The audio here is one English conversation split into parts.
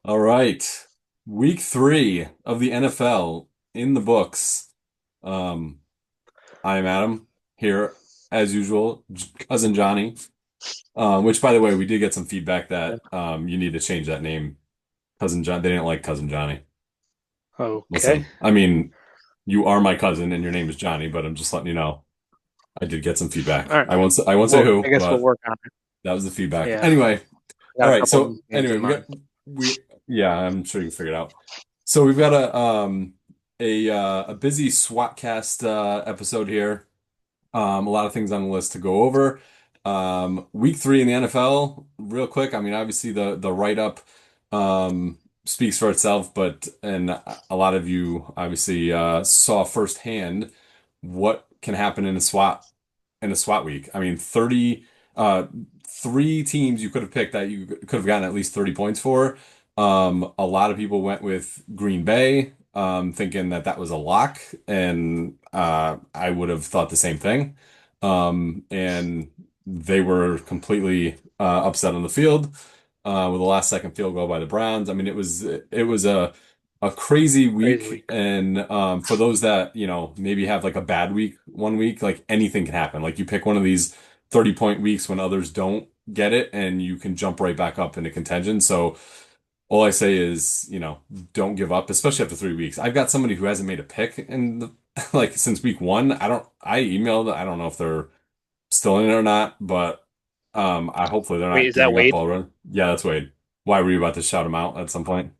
All right. Week 3 of the NFL in the books. Um, I'm Adam here as usual, cousin Johnny. Which by the way, we did get some feedback that you need to change that name. Cousin John, they didn't like cousin Johnny. Okay. Listen, I mean, you are my cousin and your name is Johnny, but I'm just letting you know. I did get some All feedback. right. I won't say I who, guess we'll but work on it. that was the feedback. Yeah. Anyway, I all got a right. couple So names anyway, in mind. we yeah, I'm sure you can figure it out. So we've got a busy SWATcast episode here. A lot of things on the list to go over. Week 3 in the NFL, real quick. I mean, obviously the write-up speaks for itself, but and a lot of you obviously saw firsthand what can happen in a SWAT week. I mean, 30 uh 3 teams you could have picked that you could have gotten at least 30 points for. A lot of people went with Green Bay, thinking that that was a lock, and I would have thought the same thing. And they were completely upset on the field with a last second field goal by the Browns. I mean, it was a crazy Crazy week, week. and for those that maybe have like a bad week one week, like anything can happen. Like you pick one of these 30-point weeks when others don't get it, and you can jump right back up into contention. So all I say is, don't give up, especially after 3 weeks. I've got somebody who hasn't made a pick in like since week 1. I emailed, I don't know if they're still in it or not, but I hopefully they're Wait, not is that giving up Wade? already. Yeah, that's Wade. Why were you about to shout him out at some point?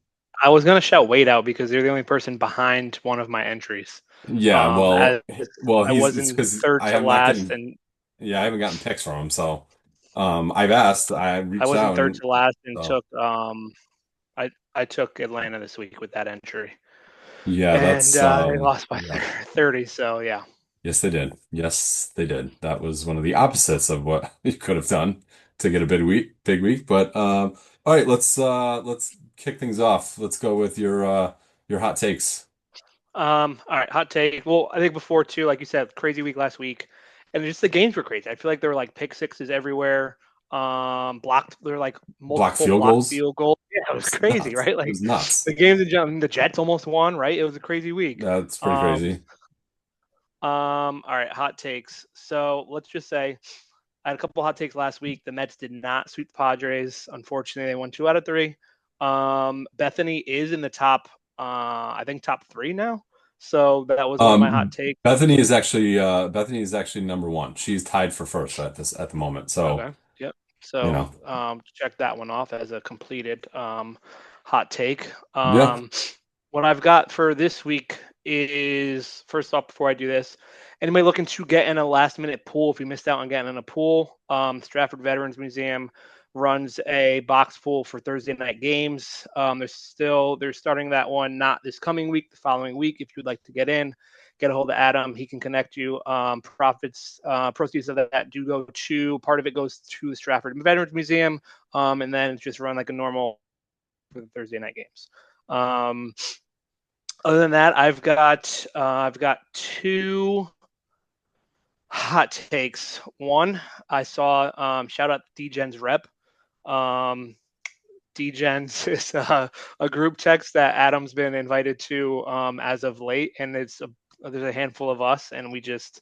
I was gonna shout Wade out because they're the only person behind one of my entries. Yeah, well, As I he's was it's in because third I to am not last, getting, and yeah, I haven't gotten picks from him, so I've asked, I I reached was in out, third and to last and so took I took Atlanta this week with that entry, yeah, and that's they lost by yeah. 30. So yeah. Yes, they did. Yes, they did. That was one of the opposites of what you could have done to get a big week. But all right, let's kick things off. Let's go with your hot takes. All right, hot take. Well, I think before too, like you said, crazy week last week, and just the games were crazy. I feel like there were like pick sixes everywhere. Blocked. There were like Blocked multiple field blocked goals. field goals. Yeah, it was It's crazy, nuts. right? It Like was nuts. the games in the Jets almost won, right? It was a crazy week. That's pretty Um, crazy. all right, hot takes. So let's just say I had a couple hot takes last week. The Mets did not sweep the Padres. Unfortunately, they won 2 out of 3. Bethany is in the top, I think top 3 now. So that was one of my hot takes. Bethany is actually number one. She's tied for first at the moment. So, Okay. Yep. you So know, check that one off as a completed hot take. yeah, What I've got for this week is first off, before I do this, anybody looking to get in a last minute pool, if you missed out on getting in a pool, Stratford Veterans Museum runs a box pool for Thursday night games. They're starting that one not this coming week, the following week. If you'd like to get in, get a hold of Adam. He can connect you. Proceeds of that do go to part of it goes to the Stratford Veterans Museum, and then it's just run like a normal for the Thursday night games. Um, Other than that, I've got 2 hot takes. One, I saw shout out DGen's rep. Um, DGens is a group text that Adam's been invited to as of late, and there's a handful of us, and we just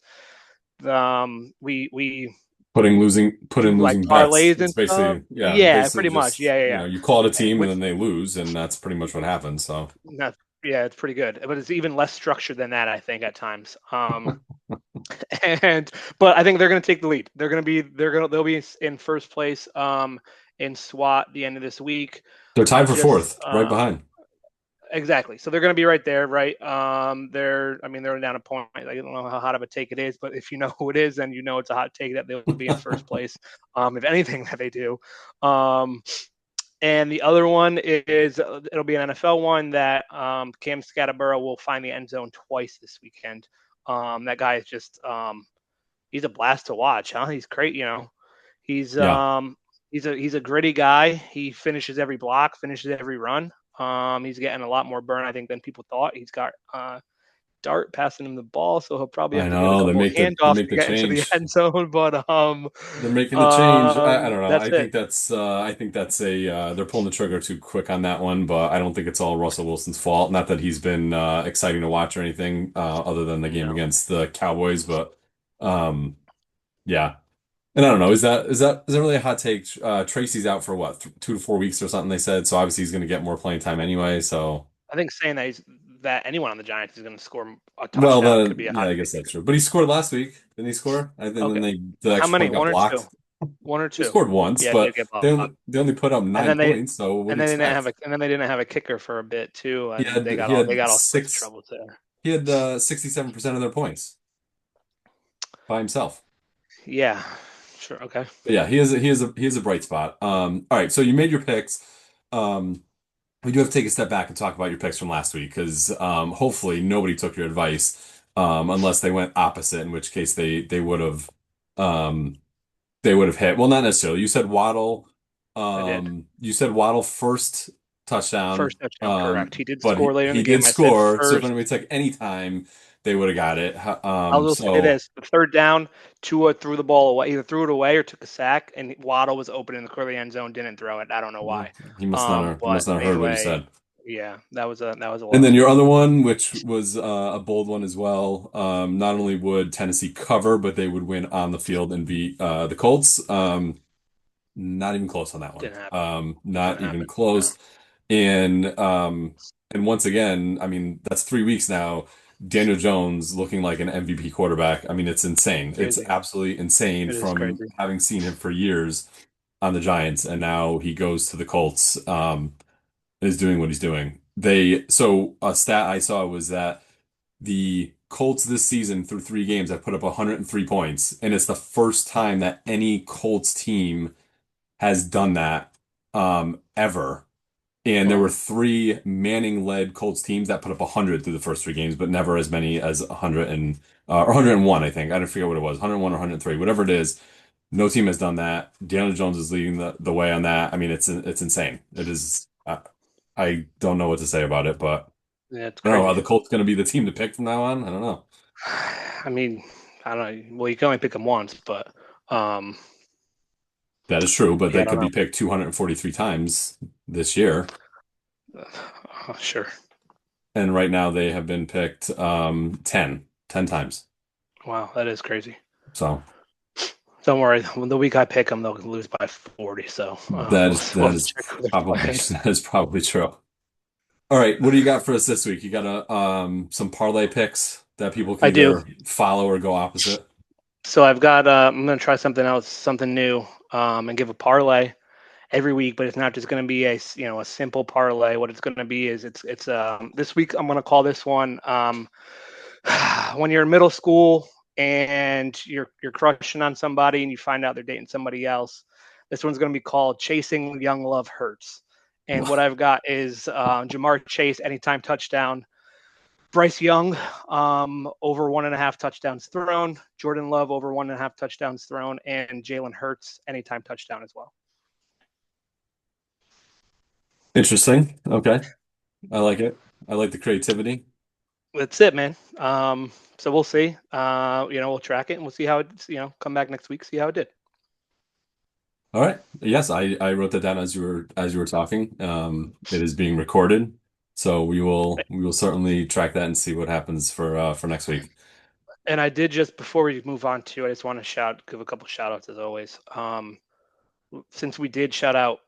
we put in do like losing bets. parlays It's and stuff. basically, yeah, Yeah, basically pretty much. just, Yeah, yeah, you call it a yeah. team and Which then they lose, and that's pretty much what happens. So, not, yeah, it's pretty good, but it's even less structured than that, I think, at times. And but I think they're going to take the lead. They'll be in first place in SWAT the end of this week. they're tied for Just fourth, right behind. exactly. So they're going to be right there, right? They're down a point. Like, I don't know how hot of a take it is, but if you know who it is, then you know it's a hot take that they'll be in first place. If anything that they do. And the other one is it'll be an NFL one that Cam Scatterborough will find the end zone twice this weekend. That guy is just he's a blast to watch, huh? He's great, you know. He's Yeah. um he's a gritty guy. He finishes every block, finishes every run. He's getting a lot more burn, I think, than people thought. He's got dart passing him the ball, so he'll probably I have to get a know couple they handoffs make to the get into the change. end zone. But They're making the change. I don't know. that's it. I think that's a they're pulling the trigger too quick on that one, but I don't think it's all Russell Wilson's fault. Not that he's been exciting to watch or anything other than the game No, against the Cowboys, but um yeah. And I don't know, is that really a hot take? Tracy's out for what, th 2 to 4 weeks or something they said, so obviously he's going to get more playing time anyway, so I think saying that anyone on the Giants is going to score a well touchdown could then be a yeah, hot I guess take. that's true. But he scored last week. Didn't he score? I think Okay, then the how extra many? point got One or two? blocked. One or He two? scored once, Yeah, it did but get blocked. they only put up And nine then they points. So what and do you then they didn't have expect? a and then they didn't have a kicker for a bit too, and He they had got all sorts of troubles there. 67% of their points by himself. Yeah, sure, okay. But yeah, he is a bright spot. All right, so you made your picks. Um, we do have to take a step back and talk about your picks from last week because hopefully nobody took your advice unless they went opposite, in which case um, they would have hit. Well, not necessarily. I did. You said Waddle first touchdown. First touchdown, correct. He did But score later in the he did game. I said score. So if first. anybody took any time, they would have got it. I will say So this: the third down, Tua threw the ball away, either threw it away or took a sack, and Waddle was open in the clear end zone, didn't throw it. I don't know why. he But must not have heard what you anyway, said. yeah, that was a And then loss. your other one, which was a bold one as well. Not only would Tennessee cover, but they would win on the field and beat the Colts. Not even close on that one. Didn't happen. Not Didn't even happen. close. No, And once again, I mean, that's 3 weeks now. Daniel Jones looking like an MVP quarterback. I mean, it's insane. It's crazy. absolutely insane It is from crazy. having seen him for years on the Giants, and now he goes to the Colts, and is doing what he's doing. So a stat I saw was that the Colts this season through 3 games have put up 103 points, and it's the first time that any Colts team has done that ever. And there Well, were 3 Manning-led Colts teams that put up 100 through the first 3 games, but never as many as 100 or 101, I think. I don't forget what it was, 101 or 103, whatever it is. No team has done that. Daniel Jones is leading the way on that. I mean, it's insane. It is. I don't know what to say about it, but yeah, it's I don't know. Are crazy. the Colts going to be the team to pick from now on? I don't know. I mean, I don't know. Well, you can only pick them once, but um, That is true, but yeah, they I don't could be know. picked 243 times this year. Sure. And right now they have been picked 10 times. Wow, that is crazy. So Don't worry. The week I pick them, they'll lose by 40. So we'll that have to is check who they're probably playing. that is probably true. All right, what do you got for us this week? You got some parlay picks that people can I do. either follow or go opposite. So I've got. I'm gonna try something else, something new, and give a parlay every week. But it's not just gonna be a simple parlay. What it's gonna be is it's this week I'm gonna call this one when you're in middle school and you're crushing on somebody and you find out they're dating somebody else. This one's going to be called Chasing Young Love Hurts. And what I've got is Jamar Chase anytime touchdown, Bryce Young over 1.5 touchdowns thrown, Jordan Love over 1.5 touchdowns thrown, and Jalen Hurts anytime touchdown as well. Interesting. Okay. I like it. I like the creativity. That's it, man. So we'll see. We'll track it and we'll see how it's, come back next week, see how it did. All right. Yes, I wrote that down as you were talking. It is being recorded, so we will certainly track that and see what happens for next week. And I did just before we move on to, I just want to give a couple shout outs as always. Since we did shout out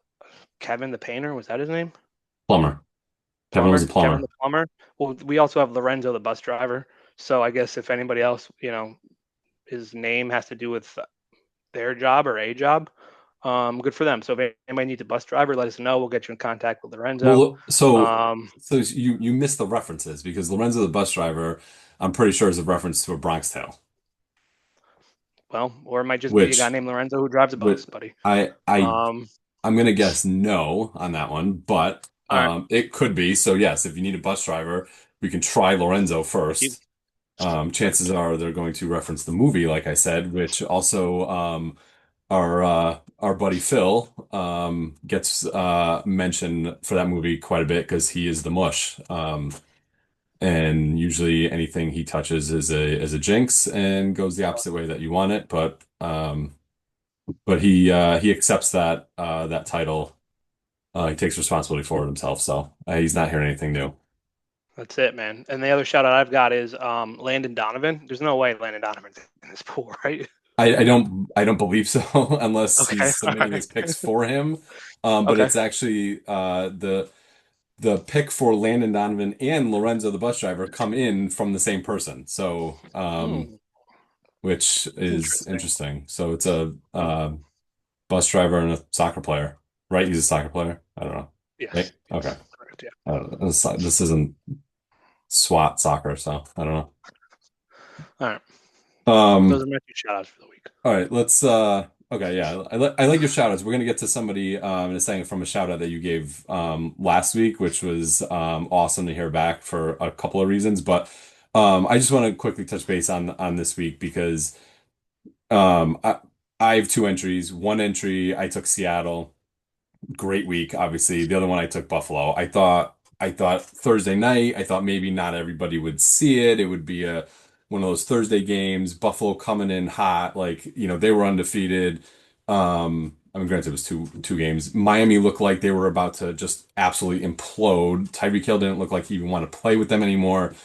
Kevin the painter, was that his name? Plumber. Kevin was a Kevin plumber. the plumber. Well, we also have Lorenzo the bus driver. So I guess if anybody else, his name has to do with their job or a job, good for them. So if anybody needs a bus driver, let us know. We'll get you in contact with Lorenzo. Well, Um, you missed the references because Lorenzo the bus driver, I'm pretty sure is a reference to A Bronx Tale, or it might just be a guy which named Lorenzo who drives a which bus, buddy. I I Um, I'm gonna guess no on that one, but all right. it could be. So yes, if you need a bus driver, we can try Lorenzo You, first. Chances perfect. are they're going to reference the movie, like I said, which also our buddy Phil gets mentioned for that movie quite a bit because he is the mush. And usually anything he touches is a jinx and goes the opposite way that you want it. But he accepts that title. He takes responsibility for it himself, so he's not hearing anything new. That's it, man. And the other shout out I've got is Landon Donovan. There's no way Landon Donovan's in this pool, right? I don't believe so unless Okay. he's All submitting right. his picks for him. But Okay. it's actually the pick for Landon Donovan and Lorenzo the bus driver come in from the same person. So Hmm. which is Interesting. interesting. So it's a bus driver and a soccer player, right? He's a soccer player. I don't know. Yes. Right? Okay. Yes. Correct. Yeah. I don't know. This isn't SWAT soccer, so I don't All right. know. Those are my two shout outs for the week. All right, let's okay, yeah. I like your shout outs. We're gonna get to somebody in a second from a shout out that you gave last week, which was awesome to hear back for a couple of reasons. But I just want to quickly touch base on this week because um I I have two entries. One entry I took Seattle, great week, obviously. The other one I took Buffalo. I thought Thursday night, I thought maybe not everybody would see it. It would be a one of those Thursday games, Buffalo coming in hot, like, they were undefeated. I mean, granted, it was two games. Miami looked like they were about to just absolutely implode. Tyreek Hill didn't look like he even wanted to play with them anymore.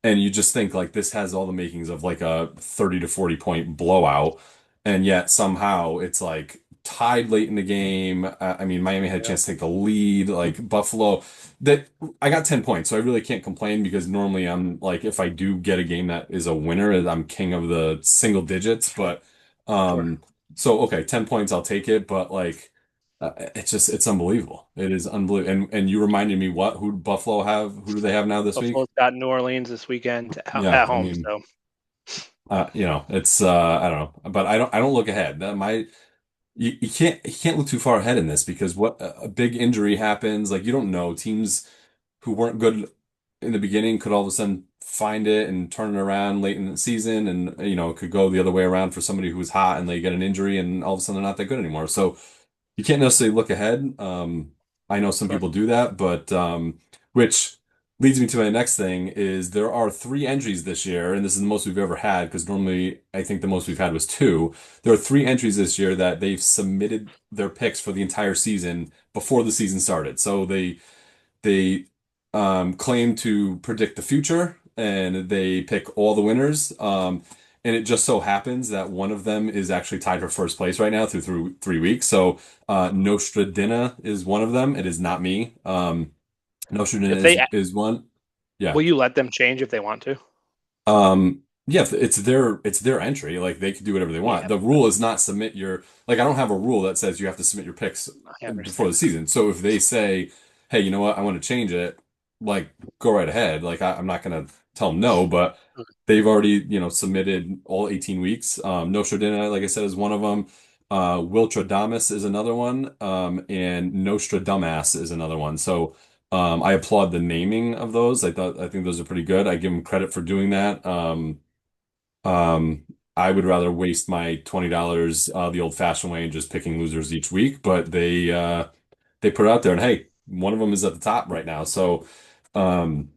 And you just think like this has all the makings of like a 30 to 40 point blowout. And yet somehow it's like tied late in the game. I mean, Miami had a Yeah. chance to take the lead, like Buffalo. That I got 10 points, so I really can't complain because normally I'm like, if I do get a game that is a winner, I'm king of the single digits. But Sure. um, so okay, 10 points, I'll take it. But like, it's unbelievable. It is unbelievable. And you reminded me who Buffalo have? Who do they have now this week? Buffalo's got New Orleans this weekend Yeah, at I home. mean, So it's I don't know, but I don't look ahead. You can't look too far ahead in this because what a big injury happens, like you don't know. Teams who weren't good in the beginning could all of a sudden find it and turn it around late in the season, and it could go the other way around for somebody who's hot and they get an injury and all of a sudden they're not that good anymore. So you can't necessarily look ahead. I know some sure. people do that, but which leads me to my next thing is there are three entries this year, and this is the most we've ever had because normally I think the most we've had was two. There are three entries this year that they've submitted their picks for the entire season before the season started. So they claim to predict the future and they pick all the winners. And it just so happens that one of them is actually tied for first place right now through 3 weeks. So Nostradina is one of them. It is not me. Nostradina If they is one. Yeah. will you let them change if they want to? Yeah, it's their entry. Like they can do whatever they want. Yeah, The rule is not submit your like I don't have a rule that says you have to submit your picks I before the understand that. season. So if they say, "Hey, you know what? I want to change it," like go right ahead. Like I'm not gonna tell them no, but they've already, submitted all 18 weeks. Nostradina, like I said, is one of them. Wiltradamus is another one. And Nostradamus is another one. So I applaud the naming of those. I think those are pretty good. I give them credit for doing that. Um, I would rather waste my $20 the old-fashioned way and just picking losers each week, but they put it out there, and hey, one of them is at the top right now. So, um,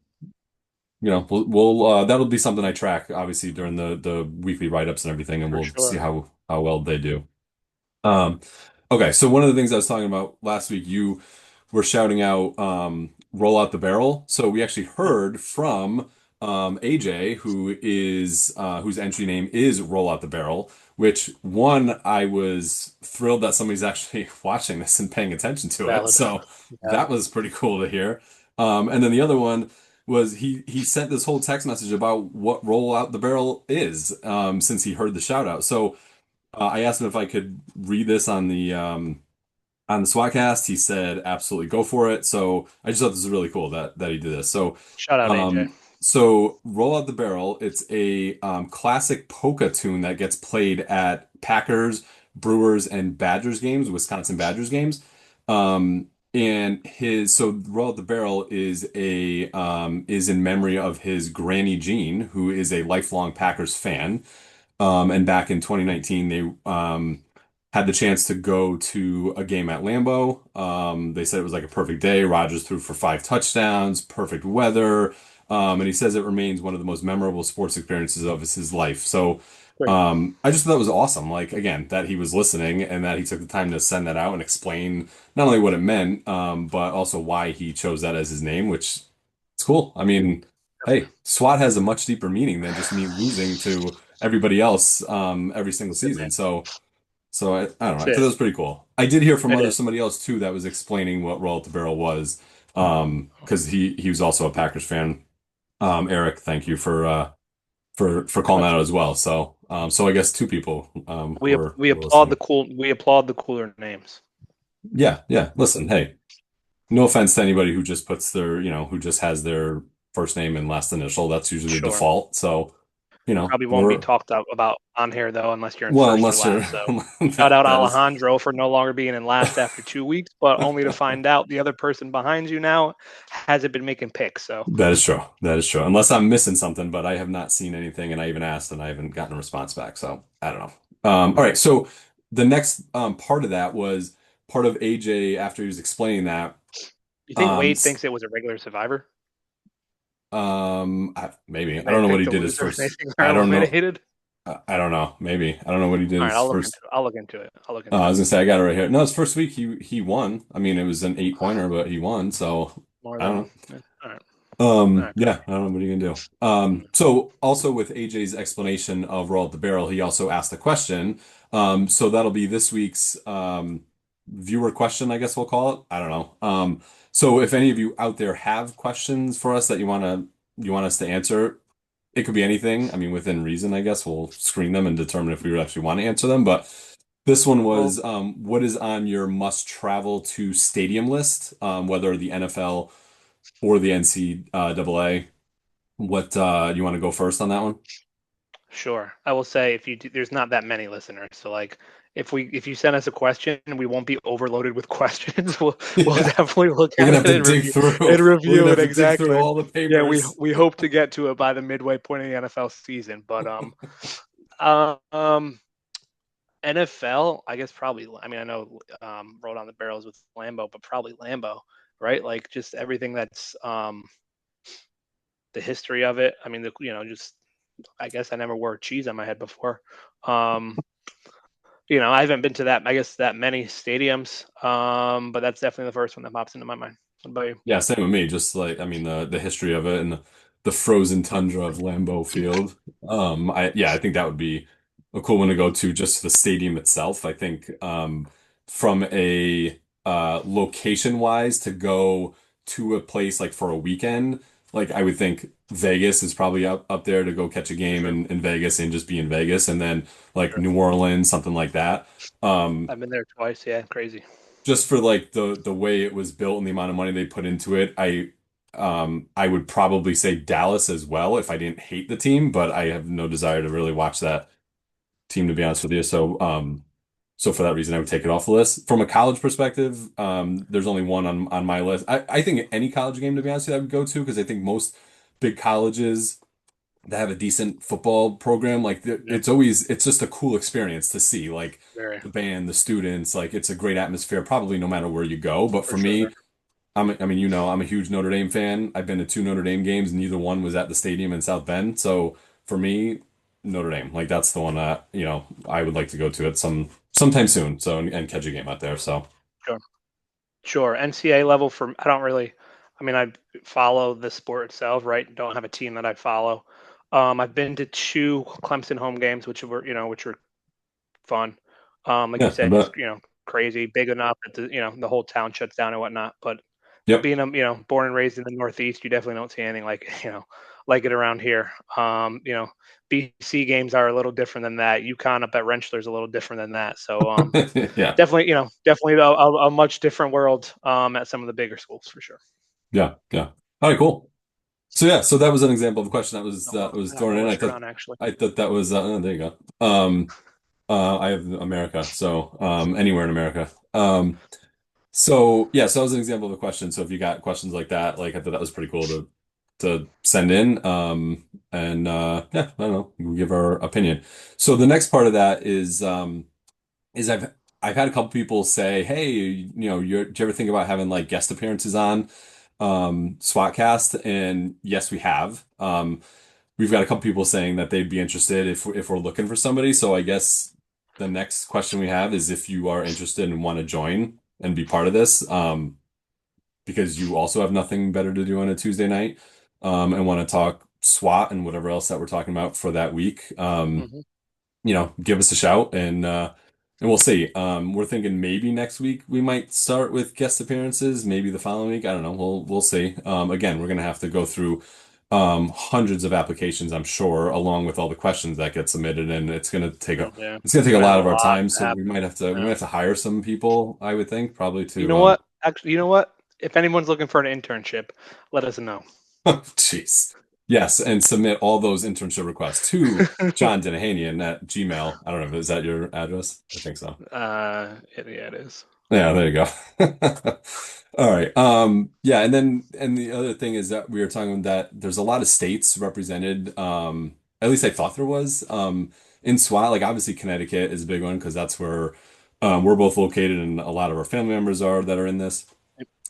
we'll that'll be something I track obviously during the weekly write-ups and everything, and For we'll see sure. how well they do. Um, okay, so one of the things I was talking about last week, you were shouting out roll out the barrel. So we actually heard from AJ, whose entry name is roll out the barrel, which one I was thrilled that somebody's actually watching this and paying attention to it. Valid. So Valid. that was pretty cool to hear. And then the other one was he sent this whole text message about what roll out the barrel is since he heard the shout out. So I asked him if I could read this on the SWATcast. He said absolutely go for it. So I just thought this was really cool that he did this. So Shout out AJ. roll out the barrel. It's a classic polka tune that gets played at Packers, Brewers, and Badgers games, Wisconsin Badgers games. And his so roll out the barrel is in memory of his granny Jean, who is a lifelong Packers fan. And back in 2019, they had the chance to go to a game at Lambeau. They said it was like a perfect day. Rodgers threw for 5 touchdowns, perfect weather. And he says it remains one of the most memorable sports experiences of his life. So Great. I just thought that was awesome. Like again, that he was listening and that he took the time to send that out and explain not only what it meant, but also why he chose that as his name, which it's cool. I mean, hey, SWAT has a much deeper meaning than just me losing to everybody else every single Good season. man. So I don't know. That's I thought it. that was pretty cool. I did hear from It is. somebody else too that was explaining what Roll at the Barrel was, because he was also a Packers fan. Eric, thank you for calling that That's out as well. So I guess two people we were applaud listening. the cooler names. Yeah, yeah. Listen, hey, no offense to anybody who just puts their, who just has their first name and last initial. That's usually the Sure. default. So, Probably won't be we're talked about on here though, unless you're in well, first or unless you're last. So shout that out that is Alejandro for no longer being in last after 2 weeks, but only to find out the other person behind you now hasn't been making picks. So that is true. That is true. Unless I'm missing something, but I have not seen anything, and I even asked, and I haven't gotten a response back. So I don't know. All right. So the next part of that was part of AJ after he was explaining that. you think Um, Wade s- thinks it was a regular survivor? maybe He I don't might know what pick he the did his loser when they first. think they're I don't know. eliminated. I don't know. Maybe I don't know what he did All right, his first. I'll look into it. I'll look I into it. was gonna say I got it right here. No, his first week he won. I mean, it was an 8 pointer, but he won. So More I don't than know. yeah. All right, Yeah, I don't know what are you gonna do. So also with AJ's explanation of Roll at the Barrel, he also asked a question. So that'll be this week's viewer question, I guess we'll call it. I don't know. So if any of you out there have questions for us that you want us to answer, it could be anything. I mean, within reason, I guess we'll screen them and determine if we actually want to answer them. But this one well, was, what is on your must travel to stadium list, whether the NFL or the NCAA? What you want to go first on that one? sure. I will say if you do, there's not that many listeners, so like if you send us a question, we won't be overloaded with questions. We'll Yeah, definitely look we're at gonna it have to dig through. and We're gonna review have it to dig through exactly. all the Yeah, papers. we hope to get to it by the midway point of the NFL season, but um NFL, I guess probably. I mean, I know rolled on the barrels with Lambo, but probably Lambo, right? Like just everything that's the history of it. I mean, just I guess I never wore cheese on my head before. Um, I haven't been to that, I guess, that many stadiums. But that's definitely the first one that pops into my mind. What about you? Yeah, same with me. Just like I mean the history of it and the frozen tundra of Lambeau Field. I think that would be a cool one to go to just the stadium itself. I think from a location wise to go to a place like for a weekend, like I would think Vegas is probably up there to go catch a For game sure. in Vegas and just be in Vegas and then like Sure. New Orleans, something like that. Um, I've been there twice. Yeah, crazy. just for like the way it was built and the amount of money they put into it, I would probably say Dallas as well if I didn't hate the team, but I have no desire to really watch that team to be honest with you. So for that reason I would take it off the list. From a college perspective, there's only one on my list. I think any college game to be honest with you, I would go to because I think most big colleges that have a decent football program, like Yeah, it's just a cool experience to see, like very the band, the students, like it's a great atmosphere, probably no matter where you go. But for for sure. me, I mean, I'm a huge Notre Dame fan. I've been to two Notre Dame games, neither one was at the stadium in South Bend. So for me, Notre Dame, like that's the one that, I would like to go to at sometime soon. So and catch a game out there. So Sure. Sure. NCAA level for I don't really. I mean, I follow the sport itself, right? Don't have a team that I follow. I've been to two Clemson home games, which were fun. Like you yeah, I said, just bet. crazy, big enough that the whole town shuts down and whatnot. But Yep. being born and raised in the Northeast, you definitely don't see anything like like it around here. BC games are a little different than that. UConn up at Rensselaer is a little different than that. So Yeah. definitely a much different world at some of the bigger schools for sure. Yeah. Yeah. All right, cool. So yeah, so that was an example of a question that was I have thrown my in. list around actually. I thought that was there you go. I have America, so anywhere in America. So yeah, so that was an example of a question. So if you got questions like that, like I thought that was pretty cool to send in. And yeah, I don't know, we'll give our opinion. So the next part of that is I've had a couple people say, hey, do you ever think about having like guest appearances on? SWATcast, and yes, we have. We've got a couple people saying that they'd be interested if we're looking for somebody. So I guess the next question we have is if you are interested and want to join and be part of this, because you also have nothing better to do on a Tuesday night, and want to talk SWAT and whatever else that we're talking about for that week. Hmm. Give us a shout and we'll see. We're thinking maybe next week we might start with guest appearances, maybe the following week. I don't know. We'll see. Again, we're gonna have to go through hundreds of applications, I'm sure, along with all the questions that get submitted, and Yeah, it's gonna take it's a gonna have lot a of our lot time. to So happen. we might Yeah. have to hire some people, I would think, probably You to know what? Actually, you know what? If anyone's looking for an internship, let us know. jeez. Yes, and submit all those internship requests to John Denahanian at Gmail. I don't know, is that your address? I think so. Yeah, it is. Yeah, there you go. All right. Yeah, and the other thing is that we were talking that there's a lot of states represented. At least I thought there was. In SWAT, like obviously Connecticut is a big one because that's where we're both located and a lot of our family members are that are in this.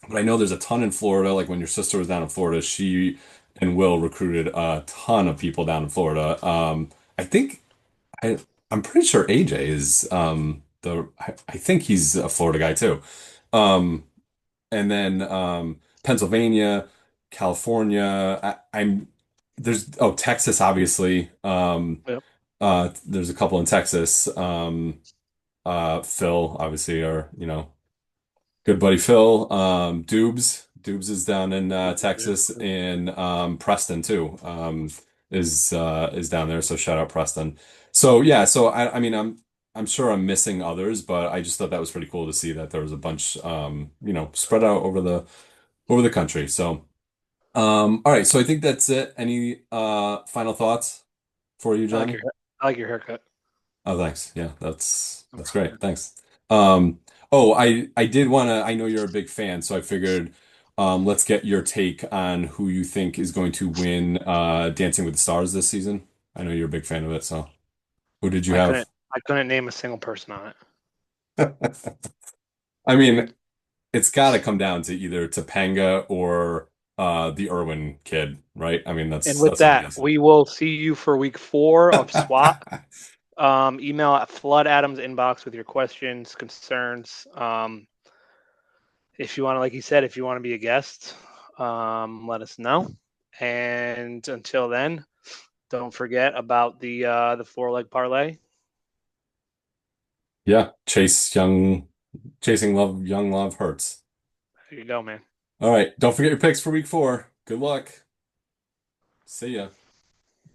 But I know there's a ton in Florida. Like when your sister was down in Florida, she and Will recruited a ton of people down in Florida. I think I I'm pretty sure AJ is I think he's a Florida guy too. And then Pennsylvania, California. I'm there's Texas obviously. Yep. There's a couple in Texas. Phil obviously our good buddy Phil. Dubes is down in Yeah. Texas, and Preston too. Is down there. So shout out Preston. So yeah, so I mean I'm sure I'm missing others, but I just thought that was pretty cool to see that there was a bunch spread out over the country. So all right, so I think that's it. Any final thoughts for you, I like Johnny? I like your haircut. Oh, thanks. Yeah, that's Okay. great. Thanks. I did want to, I know you're a big fan, so I figured let's get your take on who you think is going to win Dancing with the Stars this season. I know you're a big fan of it, so who did you I couldn't have? I couldn't name a single person on it. I mean, it's got to come down to either Topanga or the Irwin kid, right? I mean, And that's with that's what it that, is. we will see you for week 4 of SWAT. Email at Flood Adams inbox with your questions, concerns. If you want to, like you said, if you want to be a guest, let us know. And until then, don't forget about the 4 leg parlay. Yeah, chasing love, young love hurts. There you go, man. All right, don't forget your picks for week 4. Good luck. See ya.